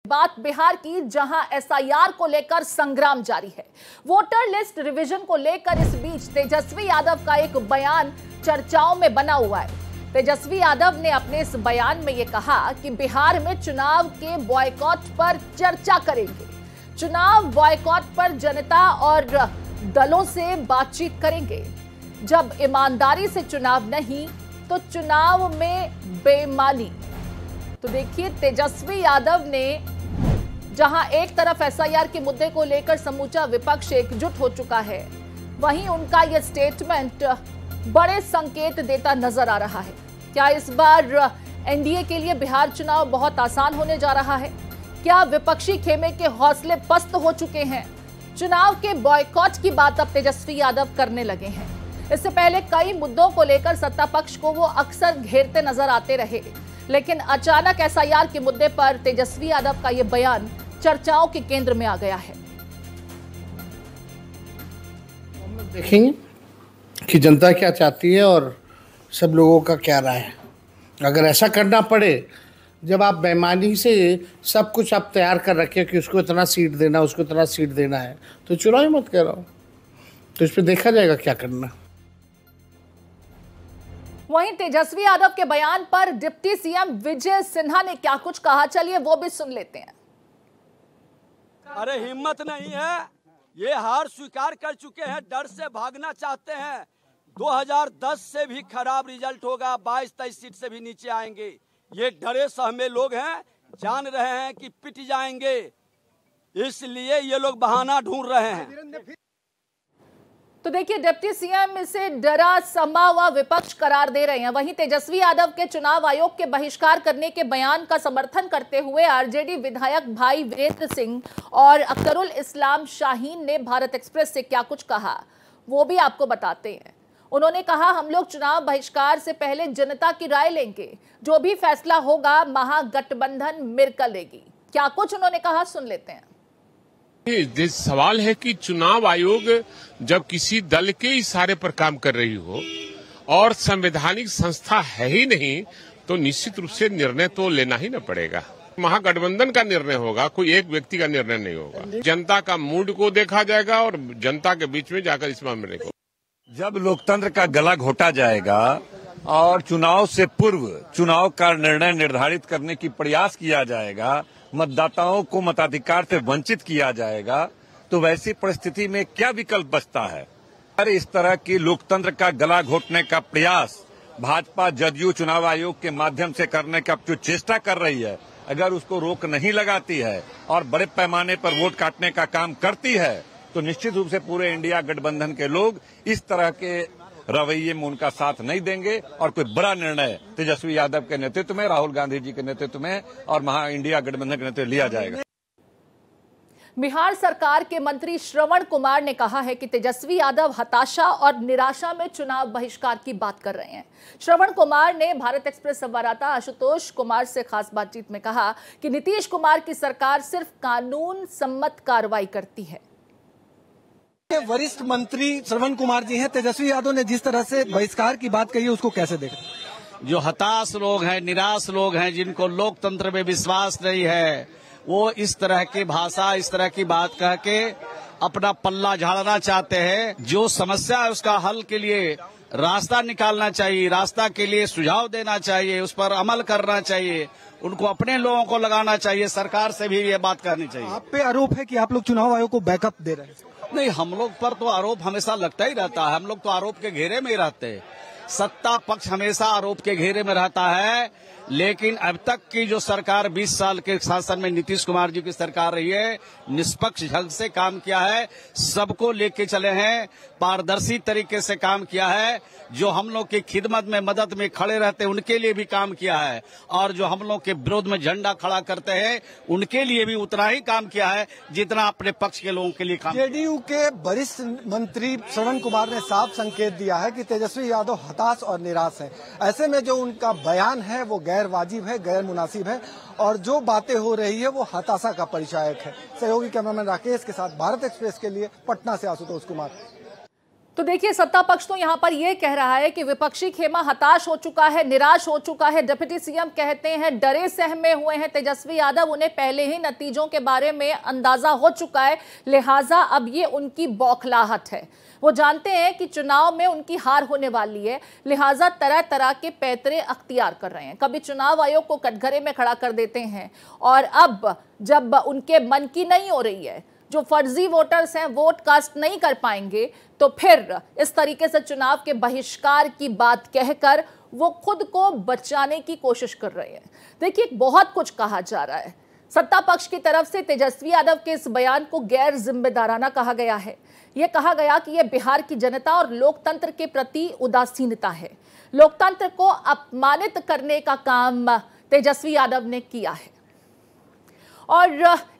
बात बिहार की, जहां एसआईआर को लेकर संग्राम जारी है। वोटर लिस्ट रिवीजन को लेकर इस बीच तेजस्वी यादव का एक बयान चर्चाओं में बना हुआ है। तेजस्वी यादव ने अपने इस बयान में यह कहा कि बिहार में चुनाव के बॉयकॉट पर चर्चा करेंगे। चुनाव बॉयकॉट पर जनता और दलों से बातचीत करेंगे। जब ईमानदारी से चुनाव नहीं तो चुनाव में बेईमानी। तो देखिए, तेजस्वी यादव ने जहां एक तरफ एसआईआर के मुद्दे को लेकर समूचा विपक्ष एकजुट हो चुका है, वहीं उनका यह स्टेटमेंट बड़े संकेत देता नजर आ रहा है। क्या इस बार एनडीए के लिए बिहार चुनाव बहुत आसान होने जा रहा है? क्या विपक्षी खेमे के हौसले पस्त हो चुके हैं? चुनाव के बॉयकॉट की बात अब तेजस्वी यादव करने लगे हैं। इससे पहले कई मुद्दों को लेकर सत्ता पक्ष को वो अक्सर घेरते नजर आते रहे, लेकिन अचानक एसआईआर के मुद्दे पर तेजस्वी यादव का यह बयान चर्चाओं के केंद्र में आ गया है। देखेंगे कि जनता क्या चाहती है और सब लोगों का क्या राय है। अगर ऐसा करना पड़े, जब आप बेईमानी से सब कुछ आप तैयार कर रखे कि उसको इतना सीट देना, उसको इतना सीट देना है, तो चुनाव ही मत कराओ। तो इस पर देखा जाएगा क्या करना। वहीं तेजस्वी यादव के बयान पर डिप्टी सीएम विजय सिन्हा ने क्या कुछ कहा, चलिए वो भी सुन लेते हैं। अरे हिम्मत नहीं है, ये हार स्वीकार कर चुके हैं, डर से भागना चाहते हैं। 2010 से भी खराब रिजल्ट होगा, 22-23 सीट से भी नीचे आएंगे। ये डरे सहमे लोग हैं, जान रहे हैं कि पिट जाएंगे, इसलिए ये लोग बहाना ढूंढ रहे हैं। तो देखिए, डिप्टी सीएम इसे डरा समा हुआ विपक्ष करार दे रहे हैं। वहीं तेजस्वी यादव के चुनाव आयोग के बहिष्कार करने के बयान का समर्थन करते हुए आरजेडी विधायक भाई वीरेंद्र सिंह और अख्तरुल इस्लाम शाहीन ने भारत एक्सप्रेस से क्या कुछ कहा, वो भी आपको बताते हैं। उन्होंने कहा, हम लोग चुनाव बहिष्कार से पहले जनता की राय लेंगे, जो भी फैसला होगा महागठबंधन मिलकर लेगी। क्या कुछ उन्होंने कहा, सुन लेते हैं। सवाल है कि चुनाव आयोग जब किसी दल के इशारे पर काम कर रही हो और संवैधानिक संस्था है ही नहीं, तो निश्चित रूप से निर्णय तो लेना ही न पड़ेगा। महागठबंधन का निर्णय होगा, कोई एक व्यक्ति का निर्णय नहीं होगा। जनता का मूड को देखा जाएगा और जनता के बीच में जाकर इस मामले को, जब लोकतंत्र का गला घोटा जाएगा और चुनाव से पूर्व चुनाव का निर्णय निर्धारित करने की प्रयास किया जाएगा, मतदाताओं को मताधिकार से वंचित किया जाएगा, तो वैसी परिस्थिति में क्या विकल्प बचता है? अरे इस तरह की लोकतंत्र का गला घोटने का प्रयास भाजपा जदयू चुनाव आयोग के माध्यम से करने का जो चेष्टा कर रही है, अगर उसको रोक नहीं लगाती है और बड़े पैमाने पर वोट काटने का काम करती है, तो निश्चित रूप से पूरे इंडिया गठबंधन के लोग इस तरह के रवैये में उनका साथ नहीं देंगे और कोई बड़ा निर्णय तेजस्वी यादव के नेतृत्व में, राहुल गांधी जी के नेतृत्व में और इंडिया गठबंधन के नेतृत्व लिया जाएगा। बिहार सरकार के मंत्री श्रवण कुमार ने कहा है कि तेजस्वी यादव हताशा और निराशा में चुनाव बहिष्कार की बात कर रहे हैं। श्रवण कुमार ने भारत एक्सप्रेस संवाददाता आशुतोष कुमार से खास बातचीत में कहा कि नीतीश कुमार की सरकार सिर्फ कानून सम्मत कार्रवाई करती है। वरिष्ठ मंत्री श्रवण कुमार जी हैं, तेजस्वी यादव ने जिस तरह से बहिष्कार की बात कही है, उसको कैसे देखें? जो हताश लोग हैं, निराश लोग हैं, जिनको लोकतंत्र में विश्वास नहीं है, वो इस तरह की भाषा, इस तरह की बात कह के अपना पल्ला झाड़ना चाहते हैं। जो समस्या है उसका हल के लिए रास्ता निकालना चाहिए, रास्ता के लिए सुझाव देना चाहिए, उस पर अमल करना चाहिए, उनको अपने लोगों को लगाना चाहिए। सरकार से भी ये बात करनी चाहिए। आप पे आरोप है कि आप लोग चुनाव आयोग को बैकअप दे रहे हैं। नहीं, हम लोग पर तो आरोप हमेशा लगता ही रहता है। हम लोग तो आरोप के घेरे में ही रहते हैं। सत्ता पक्ष हमेशा आरोप के घेरे में रहता है, लेकिन अब तक की जो सरकार 20 साल के शासन में नीतीश कुमार जी की सरकार रही है, निष्पक्ष ढंग से काम किया है, सबको लेके चले हैं, पारदर्शी तरीके से काम किया है। जो हम लोग की खिदमत में, मदद में खड़े रहते हैं, उनके लिए भी काम किया है, और जो हम लोग के विरोध में झंडा खड़ा करते हैं, उनके लिए भी उतना ही काम किया है जितना अपने पक्ष के लोगों के लिए काम। जेडीयू के वरिष्ठ मंत्री श्रवण कुमार ने साफ संकेत दिया है कि तेजस्वी यादव हताश और निराश है। ऐसे में जो उनका बयान है वो गैर वाजिब है, गैर मुनासिब है, और जो बातें हो रही है वो हताशा का परिचायक है। सहयोगी कैमरामैन राकेश के साथ भारत एक्सप्रेस के लिए पटना से आशुतोष कुमार। तो देखिए, सत्ता पक्ष तो यहां पर यह कह रहा है कि विपक्षी खेमा हताश हो चुका है, निराश हो चुका है। डिप्टी सीएम कहते हैं डरे सहमे हुए हैं तेजस्वी यादव, उन्हें पहले ही नतीजों के बारे में अंदाजा हो चुका है, लिहाजा अब ये उनकी बौखलाहट है। वो जानते हैं कि चुनाव में उनकी हार होने वाली है, लिहाजा तरह तरह के पैतरे अख्तियार कर रहे हैं। कभी चुनाव आयोग को कटघरे में खड़ा कर देते हैं, और अब जब उनके मन की नहीं हो रही है, जो फर्जी वोटर्स हैं वोट कास्ट नहीं कर पाएंगे, तो फिर इस तरीके से चुनाव के बहिष्कार की बात कहकर वो खुद को बचाने की कोशिश कर रहे हैं। देखिए, बहुत कुछ कहा जा रहा है। सत्ता पक्ष की तरफ से तेजस्वी यादव के इस बयान को गैर जिम्मेदाराना कहा गया है। यह कहा गया कि यह बिहार की जनता और लोकतंत्र के प्रति उदासीनता है। लोकतंत्र को अपमानित करने का काम तेजस्वी यादव ने किया है। और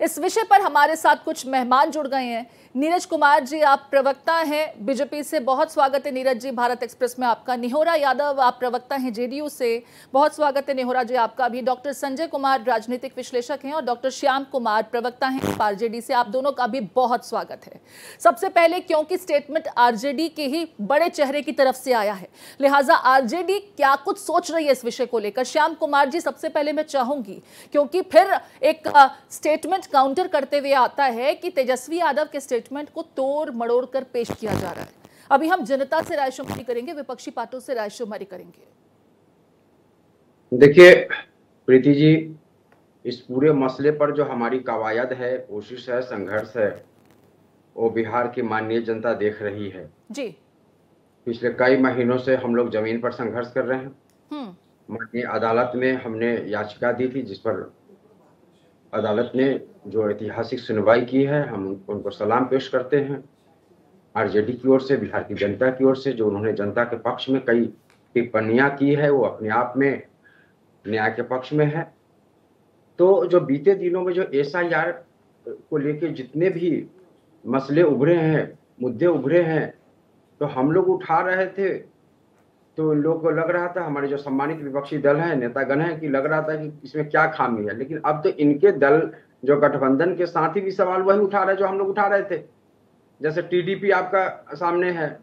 इस विषय पर हमारे साथ कुछ मेहमान जुड़ गए हैं। नीरज कुमार जी, आप प्रवक्ता हैं बीजेपी से, बहुत स्वागत है नीरज जी भारत एक्सप्रेस में आपका। निहोरा यादव, आप प्रवक्ता हैं जेडीयू से, बहुत स्वागत है निहोरा जी आपका भी। डॉक्टर संजय कुमार राजनीतिक विश्लेषक हैं, और डॉक्टर श्याम कुमार प्रवक्ता हैं आरजेडी से, आप दोनों का भी बहुत स्वागत है। सबसे पहले, क्योंकि स्टेटमेंट आरजेडी के ही बड़े चेहरे की तरफ से आया है, लिहाजा आरजेडी क्या कुछ सोच रही है इस विषय को लेकर? श्याम कुमार जी, सबसे पहले मैं चाहूंगी, क्योंकि फिर एक स्टेटमेंट काउंटर करते हुए आता है कि तेजस्वी यादव के स्टेटमेंट को तोड़ मड़ोड़ कर पेश किया जा रहा है। अभी हम जनता से रायशुमारी करेंगे, विपक्षी पार्टियों से रायशुमारी करेंगे। देखिए प्रीति जी, इस पूरे मसले पर जो हमारी कवायद है, कोशिश है, संघर्ष है, वो बिहार की माननीय जनता देख रही है जी। पिछले कई महीनों से हम लोग जमीन पर संघर्ष कर रहे हैं। माननीय अदालत में हमने याचिका दी थी, जिस पर अदालत ने जो ऐतिहासिक सुनवाई की है, हम उनको सलाम पेश करते हैं। आरजेडी की ओर से, बिहार की जनता की ओर से जो उन्होंने जनता के पक्ष में कई टिप्पणियां की है, वो अपने आप में न्याय के पक्ष में है। तो जो बीते दिनों में जो SIR को लेके जितने भी मसले उभरे हैं, मुद्दे उभरे हैं, तो हम लोग उठा रहे थे, तो लोग को लग रहा था, हमारे जो सम्मानित विपक्षी दल हैं, नेतागण हैं, कि लग रहा था कि इसमें क्या खामी है। लेकिन अब तो इनके दल जो गठबंधन के साथी भी सवाल वही उठा रहे जो हम लोग उठा रहे थे। जैसे TDP आपका सामने है,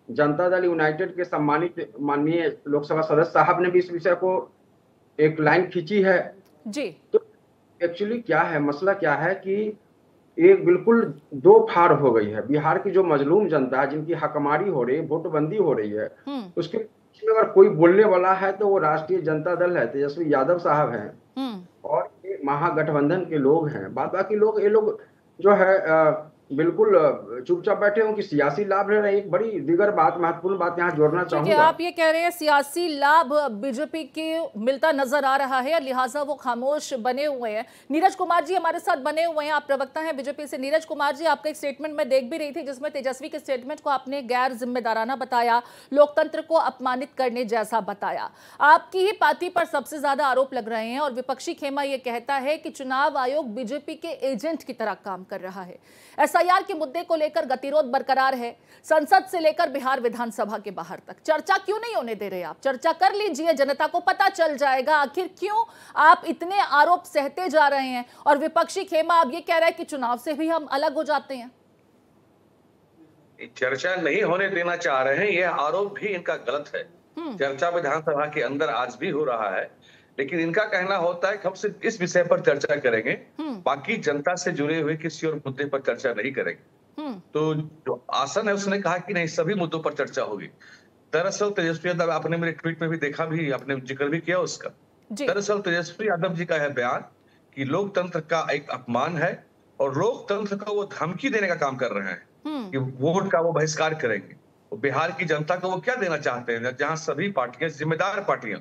जनता दल यूनाइटेड के सम्मानित माननीय लोकसभा सदस्य साहब ने भी इस विषय को एक लाइन खींची है जी। तो एक्चुअली क्या है, मसला क्या है कि एक बिल्कुल दो फाड़ हो गई है। बिहार की जो मजलूम जनता है, जिनकी हकमारी हो रही है, वोटबंदी हो रही है, उसके में अगर कोई बोलने वाला है तो वो राष्ट्रीय जनता दल है, तेजस्वी यादव साहब हैं, और ये महागठबंधन के लोग हैं। बाकी लोग, ये लोग जो है बिल्कुल चुपचाप बैठे हों कि सियासी लाभ ले रहे हैं। एक बड़ी दिगर बात, महत्वपूर्ण बात यहाँ जोड़ना चाहूंगा। आप ये कह रहे हैं सियासी लाभ बीजेपी के मिलता नजर आ रहा है, लिहाजा वो खामोश बने हुए हैं। नीरज कुमार जी हमारे साथ बने हुए हैं, आप प्रवक्ता हैं बीजेपी से। नीरज कुमार जी, आपका एक स्टेटमेंट मैं देख भी रही थी, जिसमें तेजस्वी के स्टेटमेंट को आपने गैर जिम्मेदाराना बताया, लोकतंत्र को अपमानित करने जैसा बताया। आपकी ही पार्टी पर सबसे ज्यादा आरोप लग रहे हैं, और विपक्षी खेमा ये कहता है कि चुनाव आयोग बीजेपी के एजेंट की तरह काम कर रहा है। SIR के मुद्दे को लेकर गतिरोध बरकरार है, संसद से लेकर बिहार विधानसभा के बाहर तक। चर्चा क्यों नहीं होने दे रहे आप? चर्चा कर लीजिए, जनता को पता चल जाएगा आखिर क्यों आप इतने आरोप सहते जा रहे हैं। और विपक्षी खेमा अब ये कह रहा है कि चुनाव से भी हम अलग हो जाते हैं। चर्चा नहीं होने देना चाह रहे हैं, यह आरोप भी इनका गलत है। चर्चा विधानसभा के अंदर आज भी हो रहा है, लेकिन इनका कहना होता है कि हम सिर्फ इस विषय पर चर्चा करेंगे, बाकी जनता से जुड़े हुए किसी और मुद्दे पर चर्चा नहीं करेंगे। तो जो आसन है उसने कहा कि नहीं, सभी मुद्दों पर चर्चा होगी। दरअसल तेजस्वी यादव, आपने मेरे ट्वीट में भी देखा, भी आपने जिक्र भी किया उसका। दरअसल तेजस्वी यादव जी का है बयान कि लोकतंत्र का एक अपमान है, और लोकतंत्र को वो धमकी देने का काम कर रहे हैं कि वोट का वो बहिष्कार करेंगे। बिहार की जनता को वो क्या देना चाहते हैं, जहां सभी पार्टियां, जिम्मेदार पार्टियां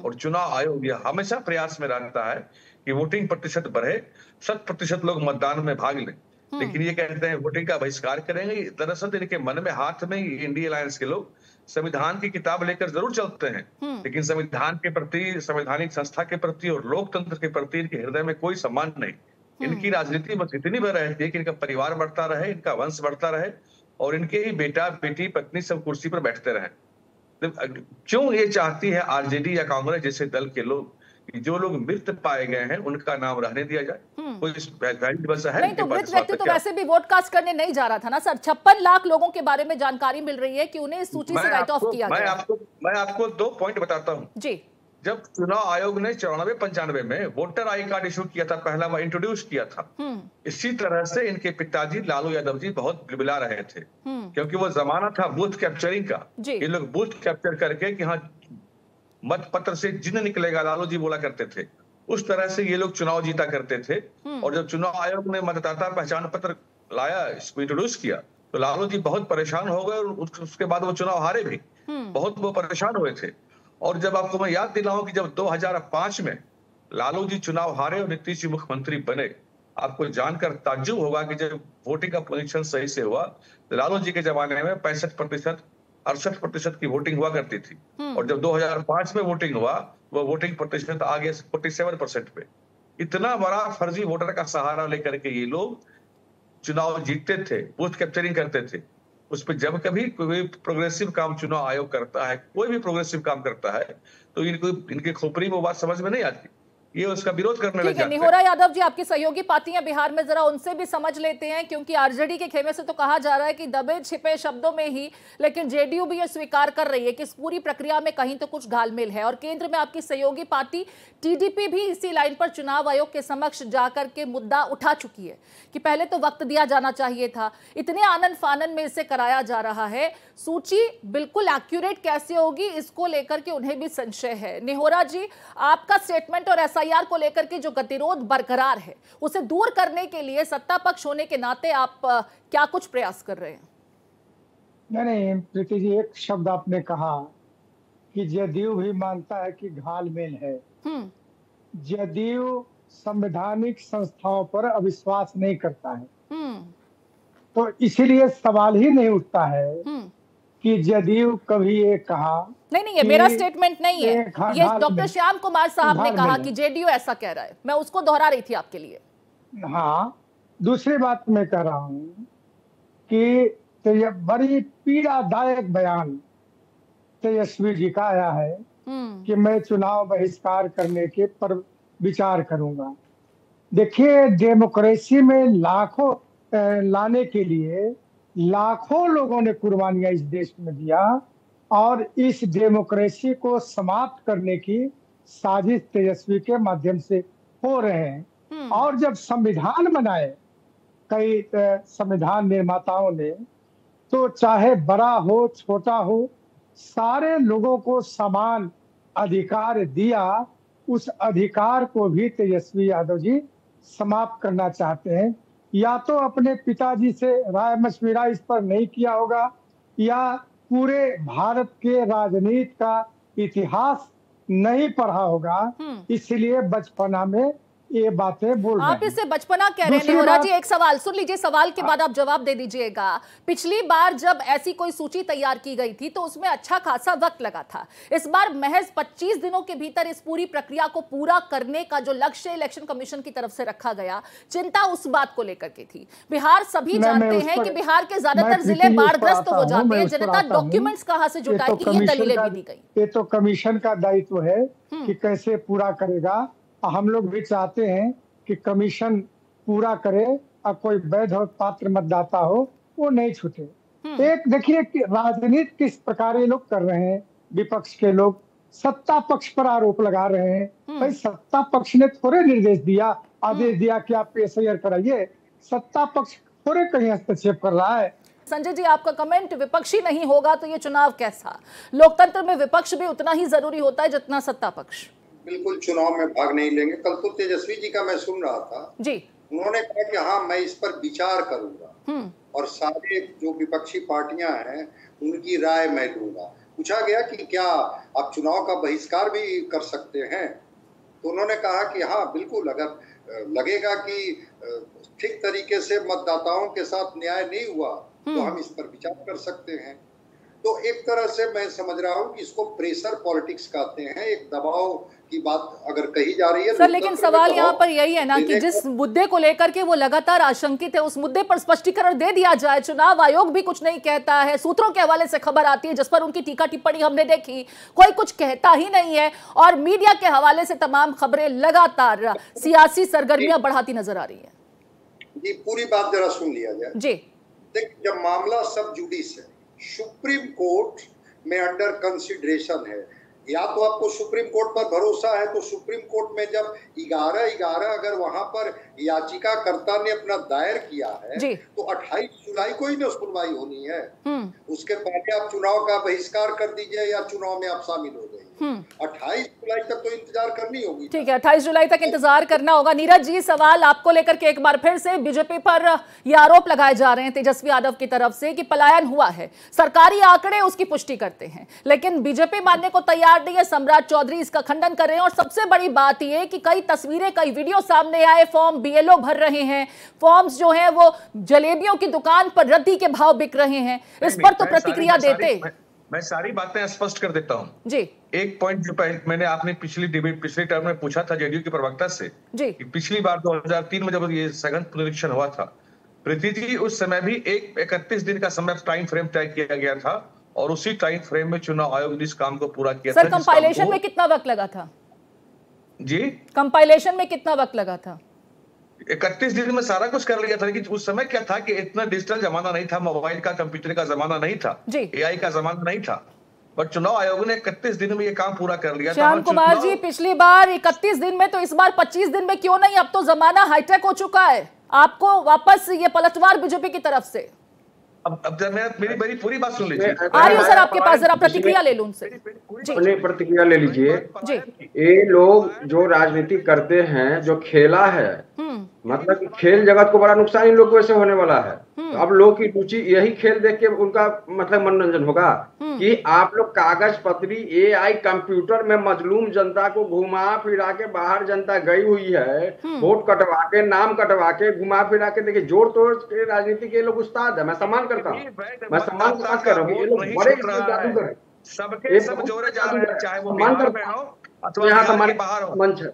और चुनाव आयोग यह हमेशा प्रयास में रहता है कि वोटिंग प्रतिशत बढ़े, 100% लोग मतदान में भाग लें, लेकिन ये कहते हैं वोटिंग का बहिष्कार करेंगे। दरअसल इनके मन में, हाथ में इंडिया अलायंस के लोग संविधान की किताब लेकर जरूर चलते हैं, लेकिन संविधान के प्रति, संवैधानिक संस्था के प्रति और लोकतंत्र के प्रति इनके हृदय में कोई सम्मान नहीं। इनकी राजनीति बस इतनी भर रहती है कि इनका परिवार बढ़ता रहे, इनका वंश बढ़ता रहे, और इनके ही बेटा बेटी पत्नी सब कुर्सी पर बैठते रहे। क्यों ये चाहती है आरजेडी या कांग्रेस जैसे दल के लोग कि जो लोग मृत पाए गए हैं उनका नाम रहने दिया जाए, कोई वैलिड वजह है नहीं, तो मृत व्यक्ति तो वैसे भी वोट कास्ट करने नहीं जा रहा था ना सर। 56 लाख लोगों के बारे में जानकारी मिल रही है कि उन्हें इस सूची से राइट ऑफ किया गया। मैं आपको 2 पॉइंट बताता हूँ जी। जब चुनाव आयोग ने 94-95 में वोटर आई कार्ड इशू किया था, पहला बार इंट्रोड्यूस किया था, इसी तरह से इनके पिताजी लालू यादव जी बहुत बिलबिला रहे थे, क्योंकि वो जमाना था बूथ कैप्चरिंग का। ये लोग बूथ कैप्चर करके कि हाँ मत पत्र से जिन्न निकलेगा, लालू जी बोला करते थे, उस तरह से ये लोग चुनाव जीता करते थे। और जब चुनाव आयोग ने मतदाता पहचान पत्र लाया, इसको इंट्रोड्यूस किया, तो लालू जी बहुत परेशान हो गए और उसके बाद वो चुनाव हारे भी, बहुत वो परेशान हुए थे। और जब आपको मैं याद दिलाऊं कि जब 2005 में लालू जी चुनाव हारे और नीतीश जी मुख्यमंत्री बने, आपको जानकर ताज्जुब होगा कि जब वोटिंग का पोजीशन सही से हुआ, लालू जी के जमाने में 65%, 68% की वोटिंग हुआ करती थी, और जब 2005 में वोटिंग हुआ, वो वोटिंग प्रतिशत आ गया 47% पे। इतना बड़ा फर्जी वोटर का सहारा लेकर के ये लोग चुनाव जीतते थे, बूथ कैप्चरिंग करते थे। उस पर जब कभी कोई प्रोग्रेसिव काम चुनाव आयोग करता है, कोई भी प्रोग्रेसिव काम करता है, तो इनकी खोपड़ी में वो बात समझ में नहीं आती, ये उसका विरोध करने लग जाते हैं। निहोरा यादव जी, आपकी सहयोगी पार्टियां बिहार में, जरा उनसे भी समझ लेते हैं, क्योंकि आरजेडी के खेमे से तो कहा जा रहा है कि दबे छिपे शब्दों में ही, लेकिन जेडीयू भी ये स्वीकार कर रही है कि इस पूरी प्रक्रिया में कहीं तो कुछ घालमेल है। और केंद्र में आपकी सहयोगी पार्टी टीडीपी भी इसी लाइन पर चुनाव आयोग के समक्ष जाकर के मुद्दा उठा चुकी है कि पहले तो वक्त दिया जाना चाहिए था, इतने आनन फानन में इसे कराया जा रहा है, सूची बिल्कुल एक्यूरेट कैसे होगी, इसको लेकर के उन्हें भी संशय है। निहोरा जी, आपका स्टेटमेंट और एसआईआर को लेकर के जो गतिरोध बरकरार है, उसे दूर करने के लिए सत्ता पक्ष होने के नाते आप क्या कुछ प्रयास कर रहे हैं? नहीं प्रीति जी, एक शब्द आपने कहा कि जदयू भी मानता है कि घालमेल है। जदयू संवैधानिक संस्थाओं पर अविश्वास नहीं करता है, तो इसीलिए सवाल ही नहीं उठता है कि जदयू कभी ये कहा। नहीं, ये मेरा स्टेटमेंट नहीं है, ये डॉक्टर श्याम कुमार साहब ने कहा कि जेडीयू ऐसा कह रहा है, मैं उसको दोहरा रही थी आपके लिए। हाँ, दूसरी बात मैं कह रहा हूँ कि तो ये बड़ी पीड़ादायक बयान तेजस्वी जी का आया है कि मैं चुनाव बहिष्कार करने के पर विचार करूंगा। देखिए, डेमोक्रेसी में लाखों लाने के लिए लाखों लोगों ने कुर्बानियां इस देश में दिया, और इस डेमोक्रेसी को समाप्त करने की साजिश तेजस्वी के माध्यम से हो रहे हैं। और जब संविधान बनाए कई संविधान निर्माताओं ने, तो चाहे बड़ा हो छोटा हो, सारे लोगों को समान अधिकार दिया। उस अधिकार को भी तेजस्वी यादव जी समाप्त करना चाहते हैं। या तो अपने पिताजी से राय मशविरा इस पर नहीं किया होगा, या पूरे भारत के राजनीति का इतिहास नहीं पढ़ा होगा, इसलिए बचपना में ये बातें बोल रहे हैं। आप इसे बचपना कह रहे हैं। निहोरा जी, एक सवाल सुन लीजिए, सवाल के बाद आप जवाब दे दीजिएगा। पिछली बार जब ऐसी कोई सूची तैयार की गई थी तो उसमें अच्छा खासा वक्त लगा था। इस बार महज 25 दिनों के भीतर इस पूरी प्रक्रिया को पूरा करने का जो लक्ष्य इलेक्शन कमीशन की तरफ से रखा गया, चिंता उस बात को लेकर के थी। बिहार सभी जानते हैं कि बिहार के ज्यादातर जिले बाढ़ग्रस्त हो जाते हैं, जनता डॉक्यूमेंट्स कहां से जुटाएगी, ये दलीलें भी दी गई। ये तो कमीशन का दायित्व है कि कैसे पूरा करेगा। हम लोग भी चाहते हैं कि कमीशन पूरा करे और कोई वैध और पात्र मतदाता हो वो नहीं छूटे। एक देखिए कि राजनीति किस प्रकार ये लोग कर रहे हैं। विपक्ष के लोग सत्ता पक्ष पर आरोप लगा रहे हैं। भाई, सत्ता पक्ष ने थोड़े निर्देश दिया, आदेश दिया कि आप एसआईआर कराइए। सत्ता पक्ष थोड़े कहीं हस्तक्षेप कर रहा है। संजय जी, आपका कमेंट, विपक्षी नहीं होगा तो ये चुनाव कैसा? लोकतंत्र में विपक्ष भी उतना ही जरूरी होता है जितना सत्ता पक्ष। बिल्कुल चुनाव में भाग नहीं लेंगे। कल तो तेजस्वी जी का मैं सुन रहा था जी, उन्होंने कहा कि हाँ मैं इस पर विचार करूंगा और सारे जो विपक्षी पार्टियां हैं उनकी राय मैं लूंगा। पूछा गया कि क्या आप चुनाव का बहिष्कार भी कर सकते हैं, तो उन्होंने कहा कि हाँ बिल्कुल, अगर लगेगा कि ठीक तरीके से मतदाताओं के साथ न्याय नहीं हुआ तो हम इस पर विचार कर सकते हैं। तो एक तरह से मैं समझ रहा हूँ कि इसको प्रेशर पॉलिटिक्स कहते हैं, एक दबाव की बात अगर कही जा रही है सर, लेकिन सवाल यहाँ पर यही है ना कि जिस मुद्दे को लेकर के वो लगातार आशंकित है, उस मुद्दे पर स्पष्टीकरण दे दिया जाए। चुनाव आयोग भी कुछ नहीं कहता है, सूत्रों के हवाले से खबर आती है जिस पर उनकी टीका टिप्पणी हमने देखी, कोई कुछ कहता ही नहीं है, और मीडिया के हवाले से तमाम खबरें लगातार सियासी सरगर्मियां बढ़ाती नजर आ रही है। जी, पूरी बात जरा सुन लिया जाए। जी, देख, जब मामला सब जुडिस है, सुप्रीम कोर्ट में अंडर कंसिडरेशन है, या तो आपको सुप्रीम कोर्ट पर भरोसा है तो सुप्रीम कोर्ट में जब 11/11 अगर वहां पर याचिकाकर्ता ने अपना दायर किया है तो 28 जुलाई को ही ना सुनवाई होनी है। उसके पहले आप चुनाव का बहिष्कार कर दीजिए या चुनाव में आप शामिल हो जाइए। 28 जुलाई तक तो इंतजार करनी होगी। ठीक है, 28 जुलाई तक इंतजार करना होगा। नीरज जी, सवाल आपको लेकर के एक बार फिर से बीजेपी पर ये आरोप लगाए जा रहे हैं तेजस्वी यादव की तरफ से कि पलायन हुआ है। सरकारी आंकड़े उसकी पुष्टि करते हैं, लेकिन बीजेपी मानने को तैयार नहीं है। सम्राट चौधरी इसका खंडन कर रहे हैं, और सबसे बड़ी बात यह कि कई तस्वीरें, कई वीडियो सामने आए, फॉर्म बीएलओ भर रहे हैं, फॉर्म्स जो हैं वो जलेबियों की दुकान पर रद्दी के भाव बिक रहे हैं। इस पर तो प्रतिक्रिया देते। मैं सारी बातें स्पष्ट कर देता हूँ जी। एक पॉइंट जो मैंने आपने पिछली टर्म में पूछा था जेडीयू के प्रवक्ता से जी, कि पिछली बार 2003 में जब ये सघन पुनरीक्षण हुआ था, प्रीति जी, उस समय भी 31 दिन का समय टाइम फ्रेम तय किया गया था, और उसी टाइम फ्रेम में चुनाव आयोग ने इस काम को पूरा किया था। सर, कंपाइलेशन में कितना वक्त लगा था? जी, कंपाइलेशन में कितना वक्त लगा था? 31 दिन में सारा कुछ कर लिया था, लेकिन उस समय क्या था कि इतना डिजिटल जमाना नहीं था, मोबाइल का, कंप्यूटर का जमाना नहीं था, एआई का जमाना नहीं था, बट चुनाव आयोग ने 31 दिन में ये काम पूरा कर लिया। श्याम कुमार जी, पिछली बार 31 दिन में, तो इस बार 25 दिन में क्यों नहीं? अब तो जमाना हाईटेक हो चुका है, आपको वापस ये पलटवार बीजेपी की तरफ से। अब मेरी पूरी बात सुन लीजिए। आ रही हूँ सर आपके पास, जरा प्रतिक्रिया ले लूं उनसे। जी, प्रतिक्रिया ले लीजिए। जी, ये लोग जो राजनीति करते हैं, जो खेला है, मतलब खेल जगत को बड़ा नुकसान इन लोग को ऐसे होने वाला है। तो अब लोग की रुचि यही खेल देख के उनका मतलब मनोरंजन होगा कि आप लोग कागज पत्री, एआई, कंप्यूटर में मजलूम जनता को घुमा फिरा के, बाहर जनता गई हुई है, वोट कटवा के, नाम कटवा के, घुमा फिरा के, देखिए जोड़ तोड़ के राजनीति के लोग उस्ताद है। मैं सम्मान करता हूँ, मैं सम्मान की बात कर रहा हूँ। ये लोग बड़े जादूगर हैं, सबके सब जोड़े जा रहे हैं, चाहे वो बिहार में हो अथवा हमारे बाहर हो।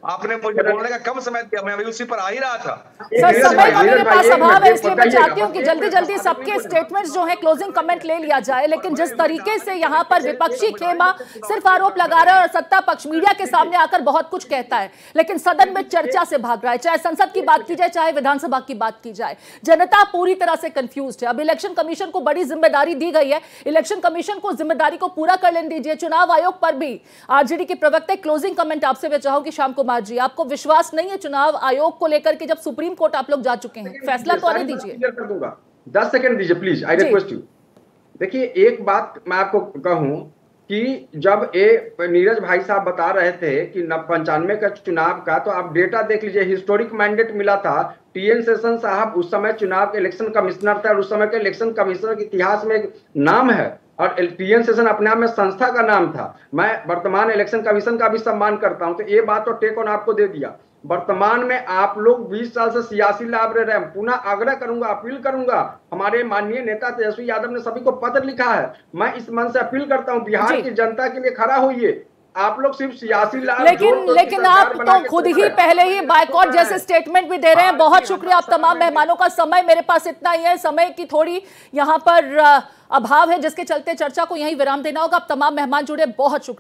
आपने मुझे बोलने का कम समय दिया, मैं अभी उसी पर आ ही रहा था। सर, समय का मेरे पास अभाव है, इसलिए मैं चाहती हूँ कि जल्दी जल्दी सबके स्टेटमेंट्स जो है, क्लोजिंग कमेंट ले लिया जाए। लेकिन जिस तरीके से यहाँ पर विपक्षी खेमा सिर्फ आरोप लगा रहा है और सत्ता पक्ष मीडिया के सामने आकर बहुत कुछ कहता है, लेकिन सदन में चर्चा से भाग रहा है। चाहे संसद की बात की जाए, चाहे विधानसभा की बात की जाए, जनता पूरी तरह से कंफ्यूज है। अब इलेक्शन कमीशन को बड़ी जिम्मेदारी दी गई है, इलेक्शन कमीशन को जिम्मेदारी को पूरा कर लेने दीजिए। चुनाव आयोग पर भी आरजेडी के प्रवक्ता, क्लोजिंग कमेंट आपसे मैं चाहूंगी श्याम कुमार जी, आपको विश्वास नहीं है चुनाव आयोग को लेकर के? जब सुप्रीम कोर्ट आप लोग जा चुके हैं, फैसला तो आने दीजिए। 10 सेकंड दीजिए प्लीज, आई रिक्वेस्ट यू। देखिए, एक बात मैं आपको कहूं कि जब नीरज भाई साहब बता रहे थे कि 95 का चुनाव का, तो आप डेटा देख लीजिए। हिस्टोरिक मैंडेट मिला था, टीएन शेषन साहब उस समय चुनाव के इलेक्शन कमिश्नर थे, और उस समय के इलेक्शन कमिश्नर के इतिहास में एक नाम है, और टीएन शेषन अपने आप में संस्था का नाम था। मैं वर्तमान इलेक्शन कमीशन का भी सम्मान करता हूं, तो ये बात तो टेक ऑन आपको दे दिया। वर्तमान में आप लोग 20 साल से सियासी लाभ रह रहे हैं। पुनः आग्रह करूंगा, अपील करूंगा, हमारे माननीय नेता तेजस्वी यादव ने सभी को पत्र लिखा है, मैं इस मन से अपील करता हूं, बिहार की जनता के लिए खड़ा होइए। आप लोग सिर्फ सियासी लाभ, लेकिन आप तो खुद ही पहले ही बायकॉट जैसे स्टेटमेंट भी दे रहे हैं। बहुत शुक्रिया आप तमाम मेहमानों का। समय मेरे पास इतना ही है, समय की थोड़ी यहाँ पर अभाव है, जिसके चलते चर्चा को यहीं विराम देना होगा। आप तमाम मेहमान जुड़े, बहुत शुक्रिया।